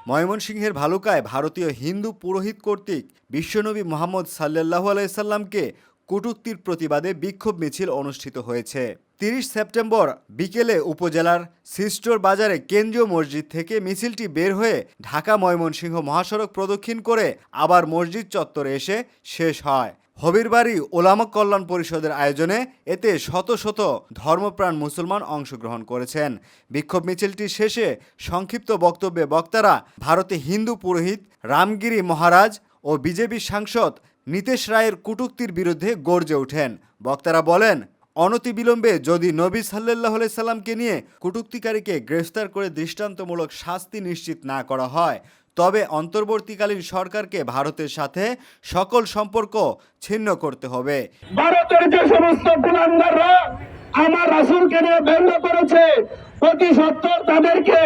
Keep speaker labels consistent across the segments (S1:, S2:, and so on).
S1: ময়মনসিংহের ভালুকায় ভারতীয় হিন্দু পুরোহিত কর্তৃক বিশ্বনবী মুহাম্মদ সাল্লাল্লাহু আলাইহি সাল্লামকে কটূক্তির প্রতিবাদে বিক্ষোভ মিছিল অনুষ্ঠিত হয়েছে। ৩০ সেপ্টেম্বর বিকেলে উপজেলার সিস্টোর বাজারে কেন্দ্রীয় মসজিদ থেকে মিছিলটি বের হয়ে ঢাকা ময়মনসিংহ মহাসড়ক প্রদক্ষিণ করে আবার মসজিদ চত্বরে এসে শেষ হয়। হবিরবাড়ি ওলামা কল্যাণ পরিষদের আয়োজনে এতে শত শত ধর্মপ্রাণ মুসলমান অংশগ্রহণ করেছেন। বিক্ষোভ মিছিলটি শেষে সংক্ষিপ্ত বক্তব্যে বক্তারা ভারতে হিন্দু পুরোহিত রামগিরি মহারাজ ও বিজেপি সাংসদ নীতেশ রায়ের কটূক্তির বিরুদ্ধে গর্জে ওঠেন। বক্তারা বলেন, অনতিবিলম্বে যদি নবী সাল্লাল্লাহু আলাইহি সাল্লামকে নিয়ে কটূক্তিকারীকে গ্রেফতার করে দৃষ্টান্তমূলক শাস্তি নিশ্চিত না করা হয় তবে অন্তর্বর্তীকালীন সরকারকে ভারতের সাথে সকল সম্পর্ক ছিন্ন করতে হবে।
S2: ভারতের যে সমস্ত কুলাঙ্গাররা আমার রাসূলকে নিয়ে ব্যঙ্গ করেছে, অতি সত্বর তাদেরকে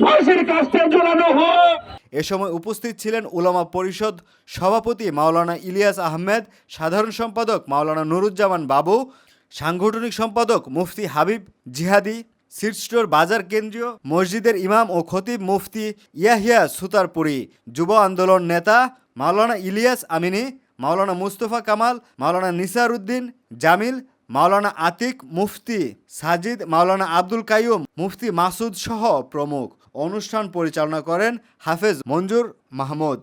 S2: ফাঁসির কাস্টে ঝুলানো হোক।
S1: এ সময় উপস্থিত ছিলেন উলামা পরিষদ সভাপতি মাওলানা ইলিয়াস আহমেদ, সাধারণ সম্পাদক মাওলানা নুরুজ্জামান বাবু, সাংগঠনিক সম্পাদক মুফতি হাবিব জিহাদি, সিটস্টোর বাজার কেন্দ্রীয় মসজিদের ইমাম ও খতিব মুফতি ইয়াহিয়া সুতারপুরি, যুব আন্দোলন নেতা মাওলানা ইলিয়াস আমিনী, মাওলানা মুস্তফা কামাল, মাওলানা নিসার উদ্দিন জামিল, মাওলানা আতিক, মুফতি সাজিদ, মাওলানা আব্দুল কাইয়ুম, মুফতি মাসুদ সহ প্রমুখ। অনুষ্ঠান পরিচালনা করেন হাফেজ মঞ্জুর মাহমুদ।